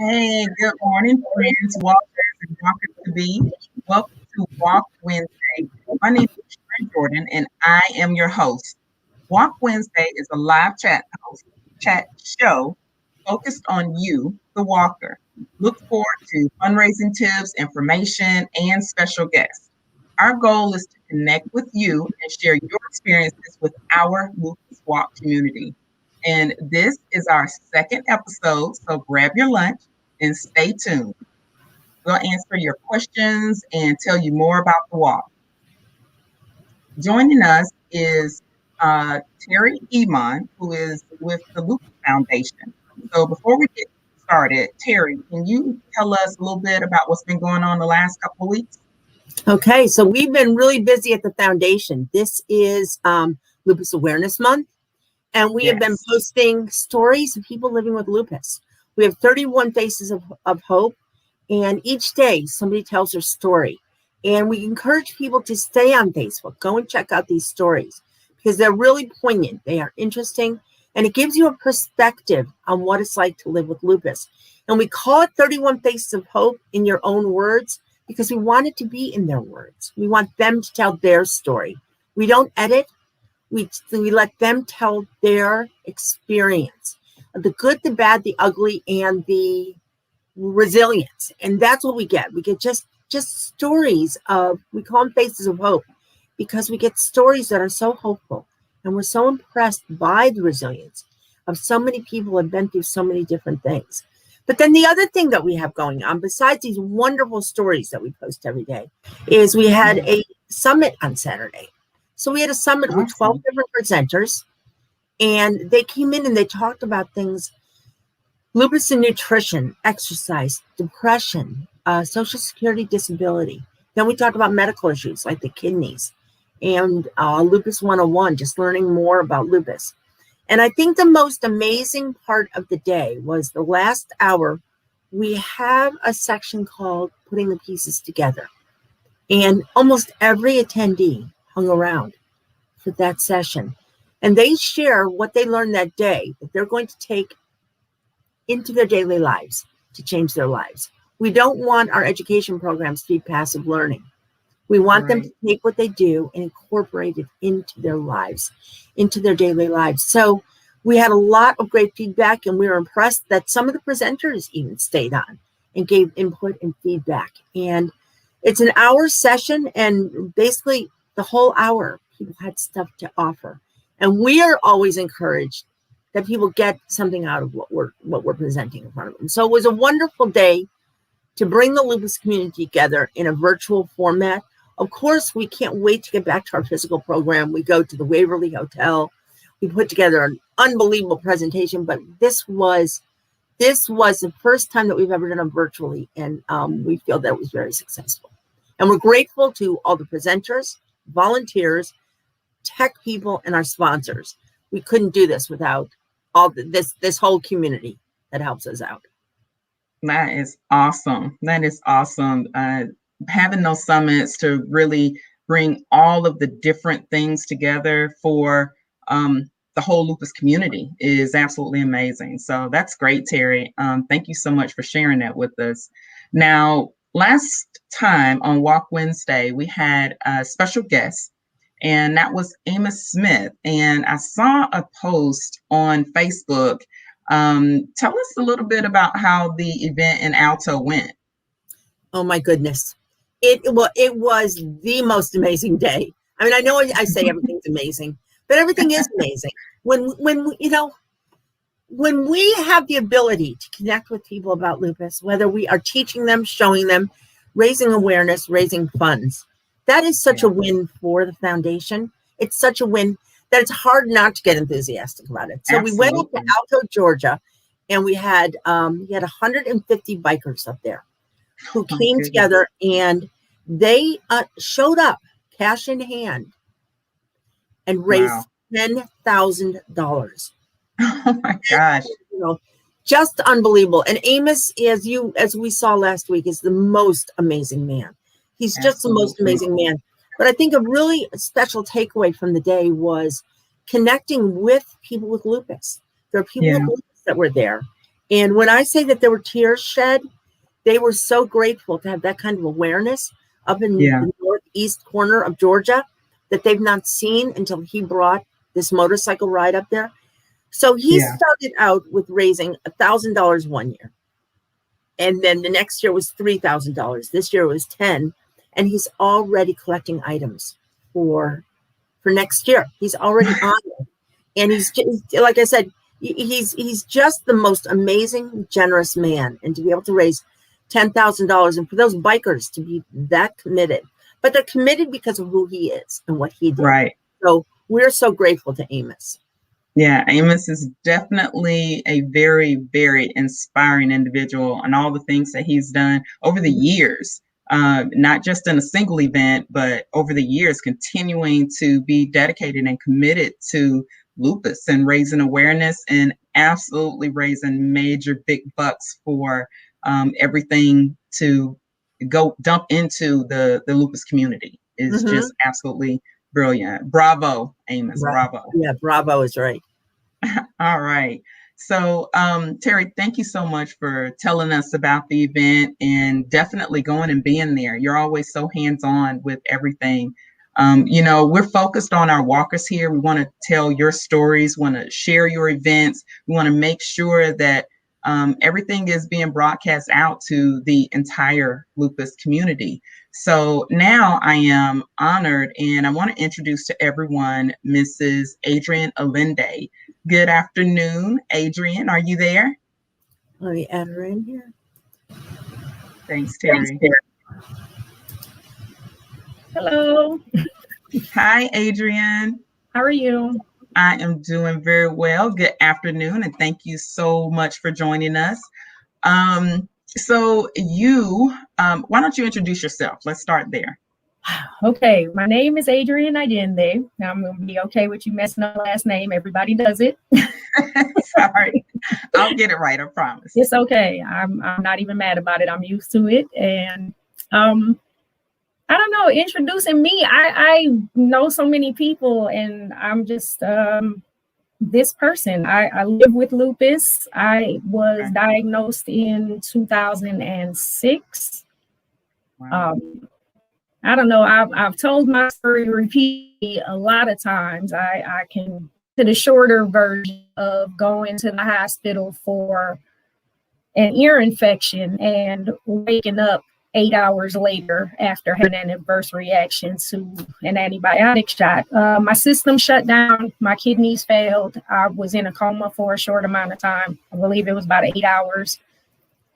Hey, good morning, friends, walkers and walkers to be. Welcome to Walk Wednesday. My name is Sharon Jordan, and I am your host. Walk Wednesday is a live chat show focused on you, the walker. Look forward to fundraising tips, information, and special guests. Our goal is to connect with you and share your experiences with our Lupus Walk community. And this is our second episode, so grab your lunch and stay tuned. We'll answer your questions and tell you more about the walk. Joining us is Terry Emon, who is with the Loopy Foundation. So before we get started, Terry, can you tell us a little bit about what's been going on the last couple of weeks? Okay, so we've been really busy at the foundation. This is Lupus Awareness Month, and we have been posting stories of people living with lupus. We have 31 Faces of Hope, and each day somebody tells their story. And we encourage people to stay on Facebook. Go and check out these stories because they're really poignant. They are interesting, and it gives you a perspective on what it's like to live with lupus. And we call it 31 Faces of Hope in your own words because we want it to be in their words. We want them to tell their story. We don't edit. We let them tell their experience, the good, the bad, the ugly, and the resilience. And that's what we get. We get just stories of, we call them Faces of Hope, because we get stories that are so hopeful. And we're so impressed by the resilience of so many people who have been through so many different things. But then the other thing that we have going on, besides these wonderful stories that we post every day, is we had a summit on Saturday. So we had a summit with 12 different presenters, and they came in and they talked about things, lupus and nutrition, exercise, depression, social security disability. Then we talked about medical issues like the kidneys and Lupus 101, just learning more about lupus. And I think the most amazing part of the day was the last hour. We have a section called Putting the Pieces Together. And almost every attendee hung around for that session. And they share what they learned that day that they're going to take into their daily lives to change their lives. We don't want our education programs to be passive learning. We want them to take what they do and incorporate it into their lives, into their daily lives. So we had a lot of great feedback, and we were impressed that some of the presenters even stayed on and gave input and feedback. And it's an hour session, and basically the whole hour, people had stuff to offer. And we are always encouraged that people get something out of what we're presenting in front of them. So it was a wonderful day to bring the lupus community together in a virtual format. Of course, we can't wait to get back to our physical program. We go to the Waverly Hotel. We put together an unbelievable presentation, but this was the first time that we've ever done it virtually, and we feel that it was very successful. And we're grateful to all the presenters, volunteers, tech people, and our sponsors. We couldn't do this without all this whole community that helps us out. That is awesome. That is awesome. Having those summits to really bring all of the different things together for the whole lupus community is absolutely amazing. So that's great, Terry. Thank you so much for sharing that with us. Now, last time on Walk Wednesday, we had a special guest, and that was Amos Smith. And I saw a post on Facebook. Tell us a little bit about how the event in Alto went. Oh my goodness. It was the most amazing day. I mean, I know I say everything's amazing, but everything is amazing. When we have the ability to connect with people about lupus, whether we are teaching them, showing them, raising awareness, raising funds, that is such a win for the foundation. It's such a win that it's hard not to get enthusiastic about it. So we went up to Alto, Georgia, and we had 150 bikers up there who came together, and they showed up cash in hand and raised $10,000. Oh my gosh. Just unbelievable. And Amos, as we saw last week, is the most amazing man. He's just the most amazing man. But I think a really special takeaway from the day was connecting with people with lupus. There are people with lupus that were there. And when I say that there were tears shed, they were so grateful to have that kind of awareness up in the northeast corner of Georgia that they've not seen until he brought this motorcycle ride up there. So he started out with raising $1,000 one year. And then the next year was $3,000. This year it was 10. And he's already collecting items for next year. He's already on it. And he's just, like I said, he's just the most amazing, generous man. And to be able to raise $10,000 and for those bikers to be that committed, but they're committed because of who he is and what he did. Right. So we're so grateful to Amos. Yeah, Amos is definitely a very, very inspiring individual and all the things that he's done over the years, not just in a single event, but over the years, continuing to be dedicated and committed to lupus and raising awareness and absolutely raising major big bucks for everything to go dump into the lupus community is just absolutely brilliant. Bravo, Amos. Right. Bravo. Yeah, bravo is right. All right. So, Terry, thank you so much for telling us about the event and definitely going and being there. You're always so hands-on with everything. We're focused on our walkers here. We want to tell your stories, want to share your events. We want to make sure that everything is being broadcast out to the entire lupus community. So now I am honored and I want to introduce to everyone Mrs. Adrian Allende. Good afternoon, Adrian. Are you there? Let me add her in here. Thanks, Terry. Hello. Hi, Adrian. How are you? I am doing very well. Good afternoon, and thank you so much for joining us. So why don't you introduce yourself? Let's start there. Okay, my name is Adrian Allende. Now I'm going to be okay with you messing up last name. Everybody does it. Sorry, I'll get it right. I promise. It's okay. I'm not even mad about it. I'm used to it. And I don't know. Introducing me, I know so many people, and I'm just this person. I live with lupus. I was diagnosed in 2006. Wow. I don't know. I've told my story repeatedly a lot of times. I can to the shorter version of going to the hospital for an ear infection and waking up 8 hours later after having an adverse reaction to an antibiotic shot. My system shut down. My kidneys failed. I was in a coma for a short amount of time. I believe it was about 8 hours.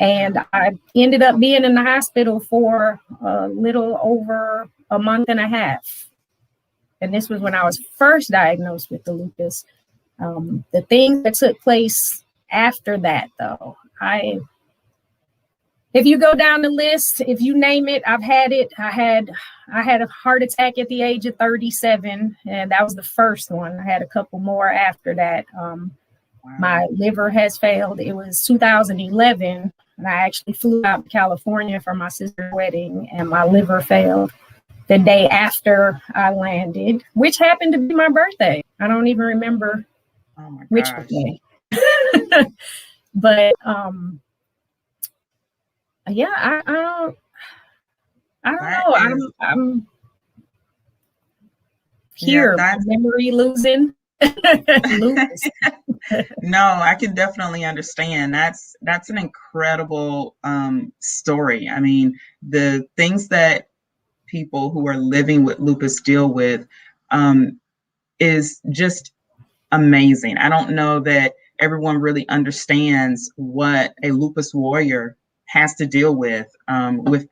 And I ended up being in the hospital for a little over a month and a half. And this was when I was first diagnosed with the lupus. The things that took place after that, though, if you go down the list, if you name it, I've had it. I had a heart attack at the age of 37, and that was the first one. I had a couple more after that. My liver has failed. It was 2011, and I actually flew out to California for my sister's wedding, and my liver failed the day after I landed, which happened to be my birthday. I don't even remember which day. But yeah, I don't know. I'm here. Memory losing. No, I can definitely understand. That's an incredible story. I mean, the things that people who are living with lupus deal with is just amazing. I don't know that everyone really understands what a lupus warrior has to deal with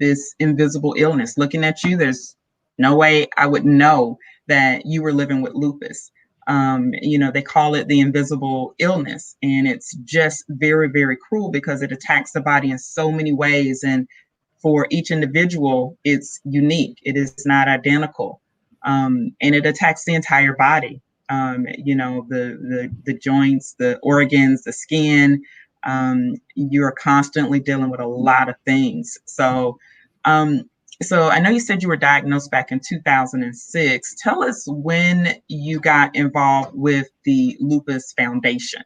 this invisible illness. Looking at you, there's no way I would know that you were living with lupus. They call it the invisible illness, and it's just very, very cruel because it attacks the body in so many ways. And for each individual, it's unique. It is not identical. And it attacks the entire body. The joints, the organs, the skin. You're constantly dealing with a lot of things. So I know you said you were diagnosed back in 2006. Tell us when you got involved with the Lupus Foundation.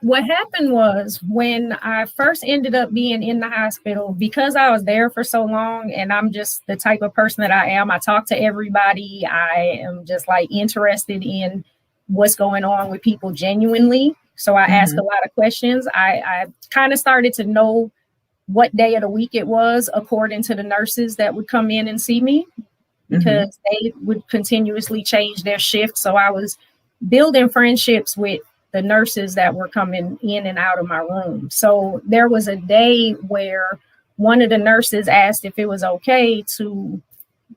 What happened was when I first ended up being in the hospital, because I was there for so long and I'm just the type of person that I am, I talk to everybody. I am just like interested in what's going on with people genuinely. So I ask a lot of questions. I kind of started to know what day of the week it was according to the nurses that would come in and see me, because they would continuously change their shift. So I was building friendships with the nurses that were coming in and out of my room. So there was a day where one of the nurses asked if it was okay to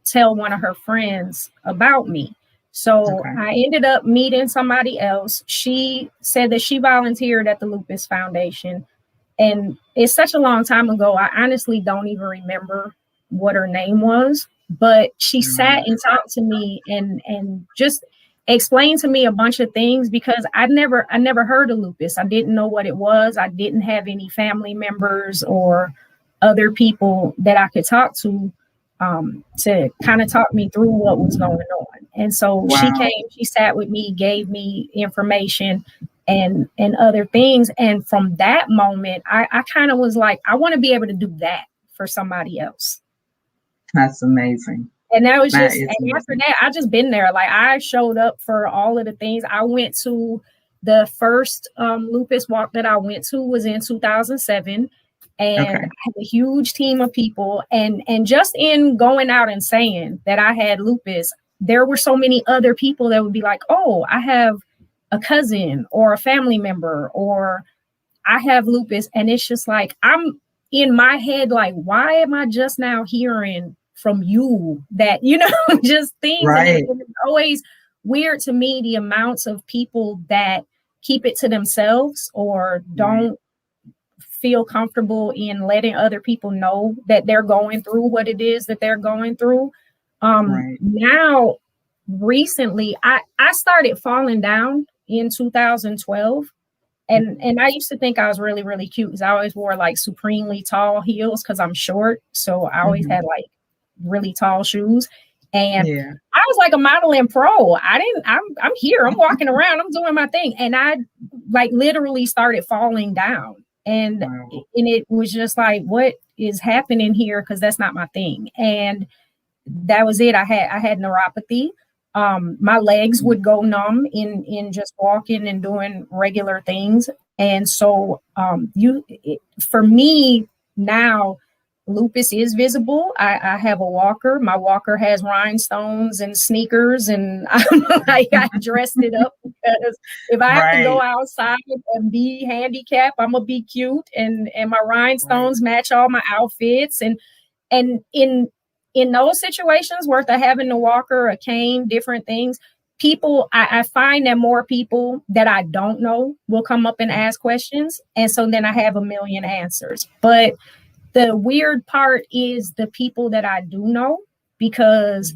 tell one of her friends about me. So I ended up meeting somebody else. She said that she volunteered at the Lupus Foundation. And it's such a long time ago, I honestly don't even remember what her name was. But she sat and talked to me and just explained to me a bunch of things, because I never heard of lupus. I didn't know what it was. I didn't have any family members or other people that I could talk to kind of talk me through what was going on. And so she came, she sat with me, gave me information and other things. And from that moment, I kind of was like, I want to be able to do that for somebody else. That's amazing. And that was just, and after that, I just been there. Like, I showed up for all of the things. I went to the first lupus walk that I went to was in 2007. And I had a huge team of people. And just in going out and saying that I had lupus, there were so many other people that would be like, oh, I have a cousin or a family member, or I have lupus. And it's just like, I'm in my head, like, why am I just now hearing from you that, you know, just things. Right. And it's always weird to me, the amounts of people that keep it to themselves or don't feel comfortable in letting other people know that they're going through what it is that they're going through. Now, recently, I started falling down in 2012. And I used to think I was really, really cute because I always wore like supremely tall heels because I'm short. So I always had like really tall shoes. And I was like a modeling pro. I'm here, I'm walking around, I'm doing my thing. And I like literally started falling down. And it was just like, what is happening here? Because that's not my thing. And that was it. I had neuropathy. My legs would go numb in just walking and doing regular things. And so for me now, lupus is visible. I have a walker. My walker has rhinestones and sneakers, and I dressed it up because if I have to go outside and be handicapped, I'm gonna be cute, and my rhinestones match all my outfits. And in those situations worth of having a walker, a cane, different things, people, I find that more people that I don't know will come up and ask questions. And so then I have a million answers. But the weird part is the people that I do know, because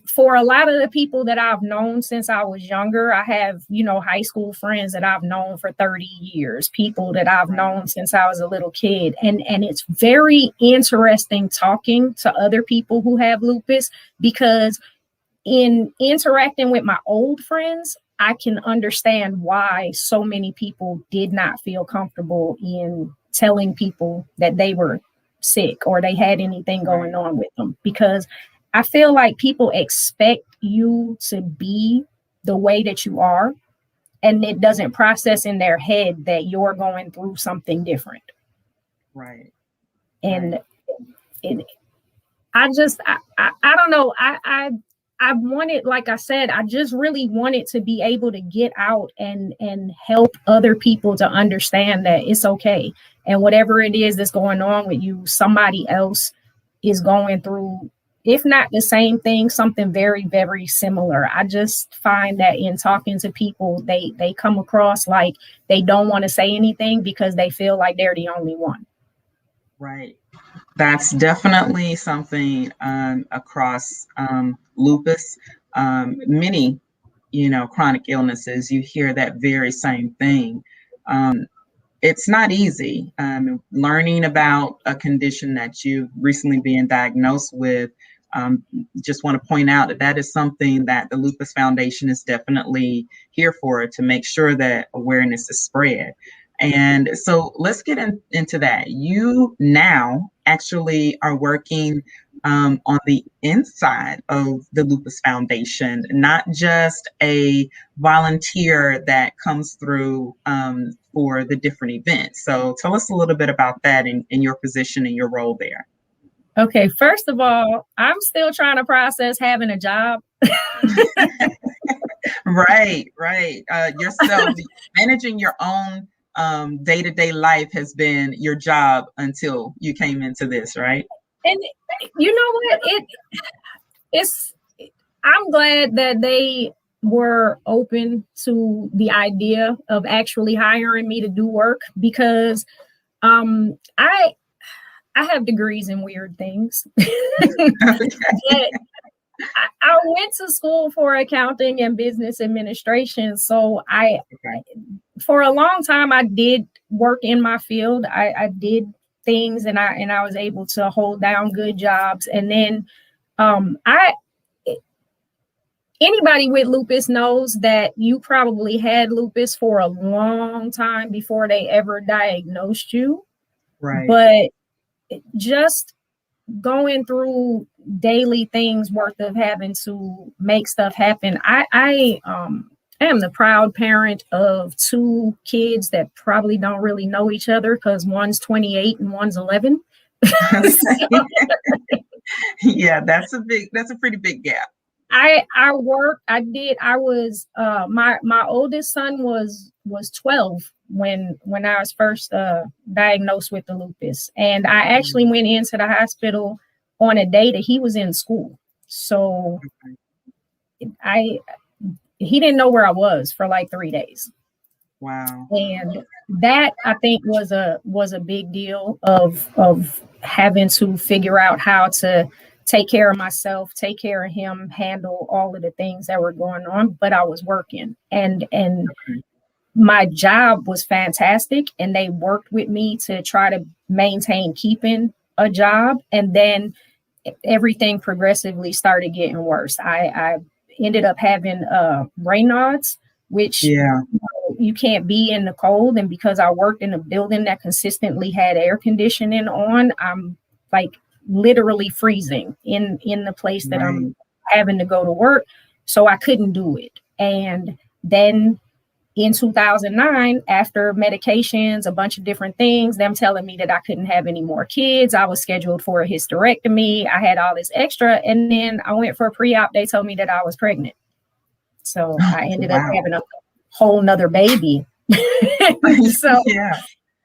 for a lot of the people that I've known since I was younger, I have, high school friends that I've known for 30 years, people that I've known since I was a little kid. And it's very interesting talking to other people who have lupus, because in interacting with my old friends, I can understand why so many people did not feel comfortable in telling people that they were sick or they had anything going on with them, because I feel like people expect you to be the way that you are, and it doesn't process in their head that you're going through something different. Right. And I don't know. I wanted, like I said, I just really wanted to be able to get out and help other people to understand that it's okay. And whatever it is that's going on with you, somebody else is going through, if not the same thing, something very, very similar. I just find that in talking to people, they come across like they don't want to say anything because they feel like they're the only one. Right. That's definitely something across lupus. Many, chronic illnesses, you hear that very same thing. It's not easy. Learning about a condition that you've recently been diagnosed with, just want to point out that that is something that the Lupus Foundation is definitely here for, to make sure that awareness is spread. And so let's get into that. You now actually are working on the inside of the Lupus Foundation, not just a volunteer that comes through for the different events. So tell us a little bit about that in your position and your role there. Okay, first of all, I'm still trying to process having a job. Right. Yourself, managing your own day-to-day life has been your job until you came into this, right? And you know what? I'm glad that they were open to the idea of actually hiring me to do work, because I have degrees in weird things. Okay. I went to school for accounting and business administration. So for a long time, I did work in my field. I did things, and I was able to hold down good jobs. And then anybody with lupus knows that you probably had lupus for a long time before they ever diagnosed you. Right. But just going through daily things worth of having to make stuff happen. I am the proud parent of 2 kids that probably don't really know each other, because one's 28 and one's 11. Yeah, that's a pretty big gap. My oldest son was 12 when I was first diagnosed with the lupus, and I actually went into the hospital on a day that he was in school. So he didn't know where I was for like 3 days. Wow. And that, I think, was a big deal of having to figure out how to take care of myself, take care of him, handle all of the things that were going on. But I was working, and my job was fantastic, and they worked with me to try to maintain keeping a job. And then everything progressively started getting worse. I ended up having Raynaud's, which you can't be in the cold. And because I worked in a building that consistently had air conditioning on, I'm like literally freezing in the place that I'm having to go to work. So I couldn't do it. And then in 2009, after medications, a bunch of different things, them telling me that I couldn't have any more kids, I was scheduled for a hysterectomy. I had all this extra. And then I went for a pre-op. They told me that I was pregnant. So I ended up having a whole nother baby. So yeah.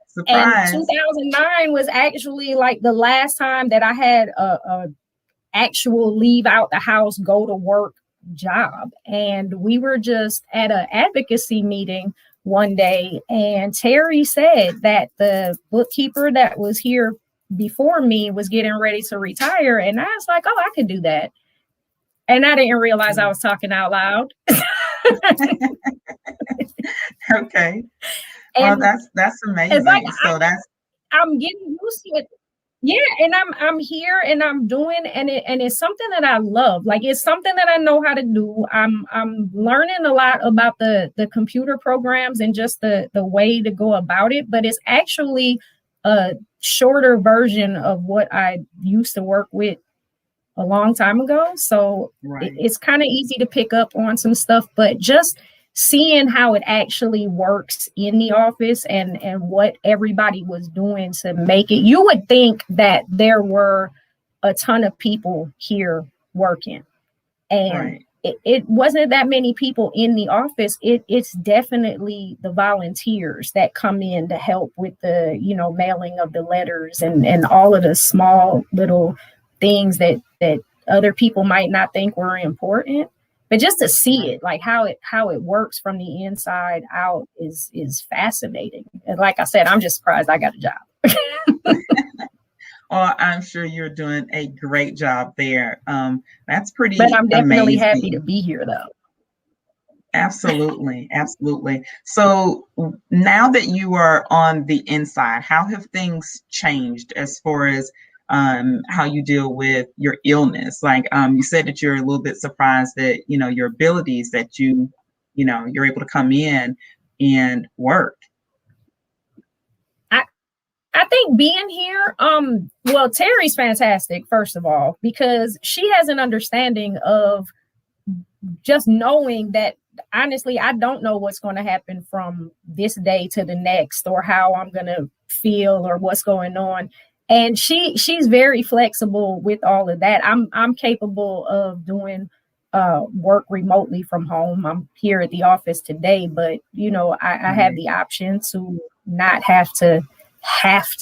Surprise. And 2009 was actually like the last time that I had a actual leave out the house, go to work job. And we were just at an advocacy meeting one day, and Terry said that the bookkeeper that was here before me was getting ready to retire. And I was like, oh, I could do that. And I didn't realize I was talking out loud. Okay. Well, that's amazing. Like, so I'm getting used to it. Yeah, and I'm here and I'm doing, and it's something that I love. Like, it's something that I know how to do. I'm learning a lot about the computer programs and just the way to go about it. But it's actually a shorter version of what I used to work with a long time ago. So it's kind of easy to pick up on some stuff, but just seeing how it actually works in the office and what everybody was doing to make it, you would think that there were a ton of people here working, and it wasn't that many people in the office. It's definitely the volunteers that come in to help with the, mailing of the letters and all of the small little things that other people might not think were important. But just to see it, like how it works from the inside out is fascinating. And like I said, I'm just surprised I got a job. Oh, I'm sure you're doing a great job there. That's pretty But I'm definitely amazing. Happy to be here, though. Absolutely. Absolutely. So now that you are on the inside, how have things changed as far as how you deal with your illness. Like you said that you're a little bit surprised that, you know, your abilities that you're able to come in and work. I think being here, well, Terry's fantastic, first of all, because she has an understanding of just knowing that, honestly, I don't know what's going to happen from this day to the next, or how I'm going to feel, or what's going on. And she's very flexible with all of that. I'm capable of doing work remotely from home. I'm here at the office today, but you know, I have the option to not have to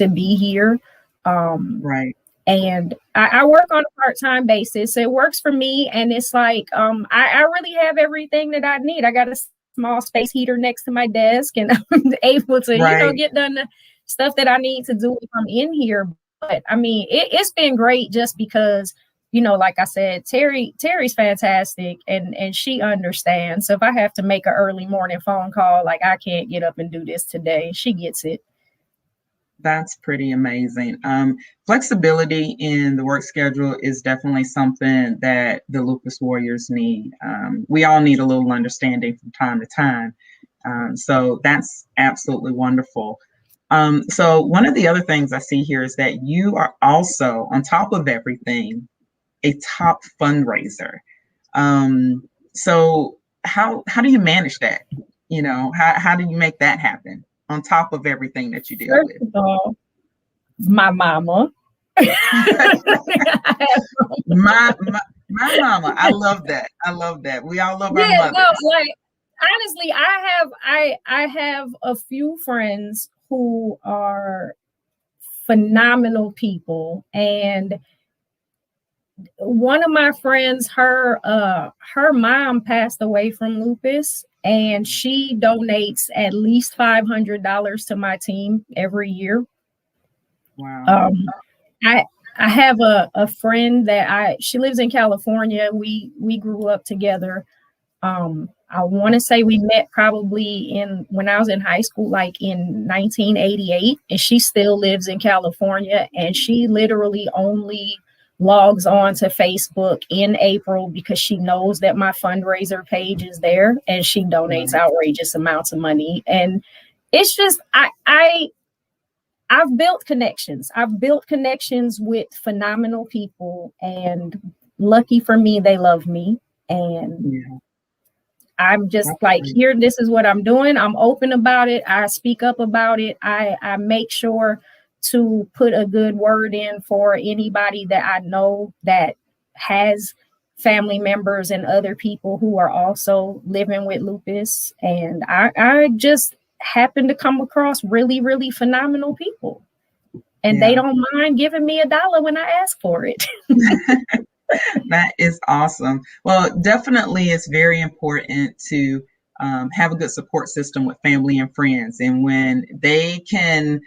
be here. Right. And I work on a part-time basis. So it works for me. And it's like, I really have everything that I need. I got a small space heater next to my desk, and I'm able to, Right. you know, get done the stuff that I need to do if I'm in here. But I mean, it's been great just because, you know, like I said, Terry's fantastic, and she understands. So if I have to make an early morning phone call, like I can't get up and do this today, she gets it. That's pretty amazing. Flexibility in the work schedule is definitely something that the Lupus Warriors need. We all need a little understanding from time to time. So that's absolutely wonderful. So one of the other things I see here is that you are also, on top of everything, a top fundraiser. So how do you manage that? You know, how do you make that happen on top of everything that you deal with? First of all, my mama. my mama. I love that. I love that. We all love our mothers. No, like honestly, I have a few friends who are phenomenal people, and one of my friends, her mom passed away from lupus, and she donates at least $500 to my team every year. Wow. I have a friend that she lives in California. We grew up together. I want to say we met probably when I was in high school, like in 1988, and she still lives in California, and she literally only logs on to Facebook in April because she knows that my fundraiser page is there, and she donates outrageous amounts of money. And it's just, I've built connections. I've built connections with phenomenal people, and lucky for me, they love me. And I'm just like, here, this is what I'm doing. I'm open about it. I speak up about it. I make sure to put a good word in for anybody that I know that has family members and other people who are also living with lupus. And I just happen to come across really, really phenomenal people. And they don't mind giving me $1 when I ask for it. That is awesome. Well, definitely it's very important to have a good support system with family and friends. And when they can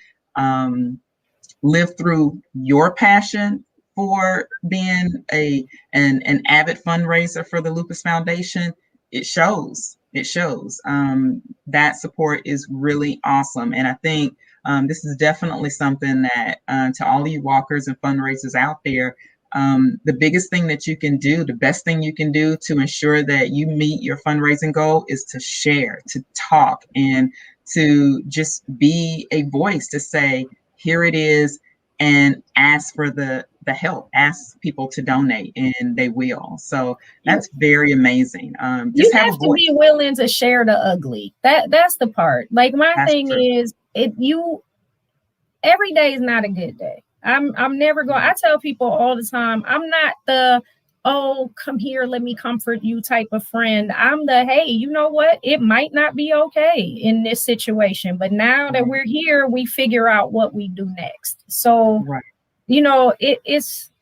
live through your passion for being an avid fundraiser for the Lupus Foundation, it shows. It shows. That support is really awesome. And I think this is definitely something that to all of you walkers and fundraisers out there, the biggest thing that you can do, the best thing you can do to ensure that you meet your fundraising goal is to share, to talk, and to just be a voice to say, here it is, and ask for the help, ask people to donate, and they will. So that's very amazing. You have to be willing to share the ugly. That's the part. Like my thing is, every day is not a good day. I'm never going. I tell people all the time, I'm not the, oh, come here, let me comfort you type of friend. I'm the, hey, you know what? It might not be okay in this situation, but now that we're here, we figure out what we do next. So, you know, it's,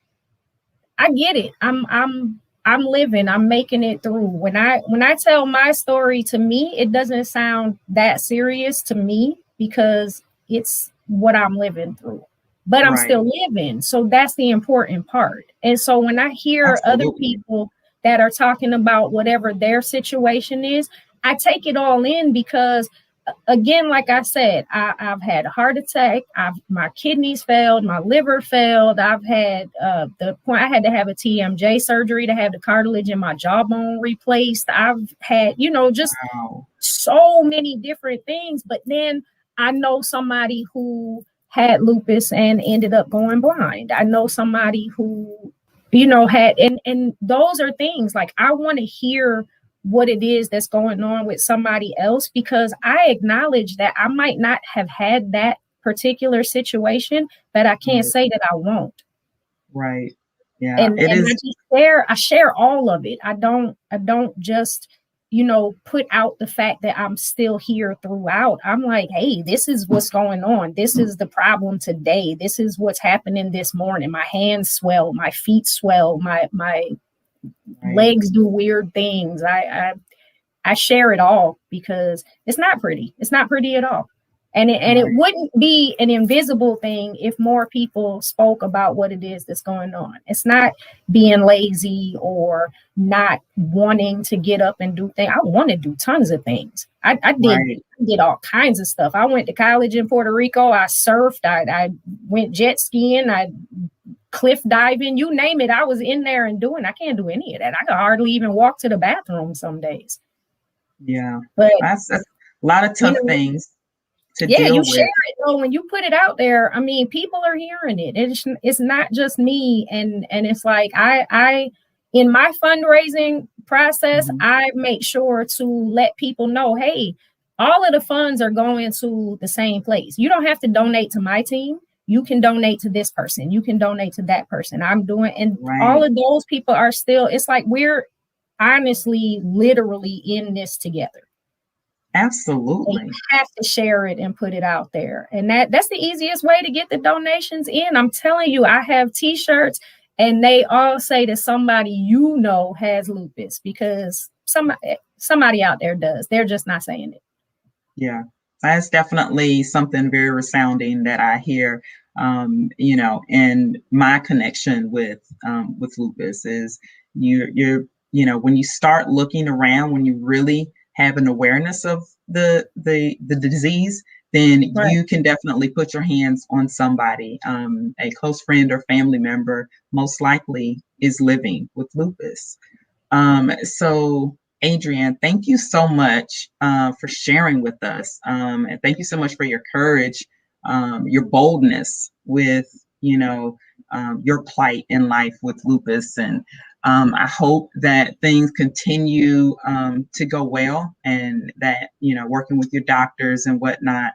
I get it. I'm living, I'm making it through. When I tell my story, to me, it doesn't sound that serious to me because it's what I'm living through. But I'm still living. So that's the important part. And so when I hear other people that are talking about whatever their situation is, I take it all in because again, like I said, I've had a heart attack. My kidneys failed, my liver failed. I've had the point I had to have a TMJ surgery to have the cartilage in my jawbone replaced. I've had, just so many different things. But then I know somebody who had lupus and ended up going blind. I know somebody who, had, and those are things like I want to hear what it is that's going on with somebody else, because I acknowledge that I might not have had that particular situation, but I can't say that I won't. Right. Yeah. And I share all of it. I don't just, put out the fact that I'm still here throughout. I'm like, hey, this is what's going on. This is the problem today. This is what's happening this morning. My hands swell, my feet swell, my legs do weird things. I share it all because it's not pretty. It's not pretty at all. And it wouldn't be an invisible thing if more people spoke about what it is that's going on. It's not being lazy or not wanting to get up and do things. I want to do tons of things. I did all kinds of stuff. I went to college in Puerto Rico. I surfed. I went jet skiing. I cliff diving, you name it. I was in there and doing. I can't do any of that. I could hardly even walk to the bathroom some days. Yeah, but that's a lot of tough things to deal you with. share it though. When you put it out there, I mean, people are hearing it. It's not just me. And it's like I in my fundraising process, I make sure to let people know, hey, all of the funds are going to the same place. You don't have to donate to my team. You can donate to this person. You can donate to that person. I'm doing, and all of those people are still, it's like we're honestly, literally in this together. Absolutely. You have to share it and put it out there. And that's the easiest way to get the donations in. I'm telling you, I have t-shirts and they all say that somebody has lupus, because somebody out there does. They're just not saying it. Yeah, that's definitely something very resounding that I hear. In my connection with lupus is you're when you start looking around, when you really have an awareness of the disease, then you can definitely put your hands on somebody. A close friend or family member most likely is living with lupus. So Adrian, thank you so much for sharing with us. And thank you so much for your courage, your boldness with, your plight in life with lupus. And I hope that things continue to go well, and that, working with your doctors and whatnot,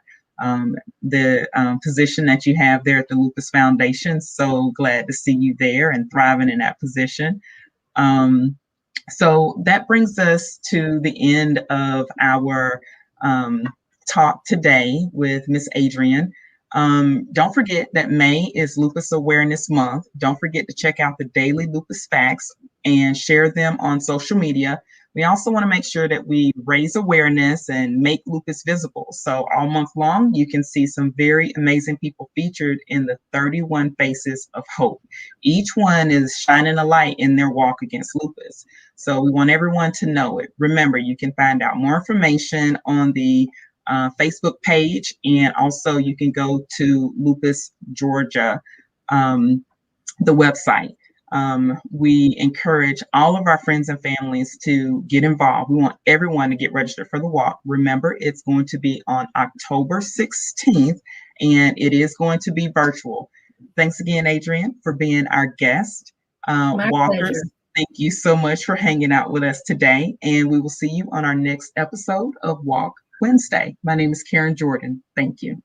the position that you have there at the Lupus Foundation, so glad to see you there and thriving in that position. So that brings us to the end of our talk today with Miss Adrian. Don't forget that May is Lupus Awareness Month. Don't forget to check out the daily lupus facts and share them on social media. We also want to make sure that we raise awareness and make lupus visible. So all month long, you can see some very amazing people featured in the 31 Faces of Hope. Each one is shining a light in their walk against lupus. So we want everyone to know it. Remember, you can find out more information on the Facebook page, and also you can go to Lupus Georgia, the website. We encourage all of our friends and families to get involved. We want everyone to get registered for the walk. Remember, it's going to be on October 16th, and it is going to be virtual. Thanks again, Adrian, for being our guest. My walkers, pleasure. Thank you so much for hanging out with us today, and we will see you on our next episode of Walk Wednesday. My name is Karen Jordan. Thank you.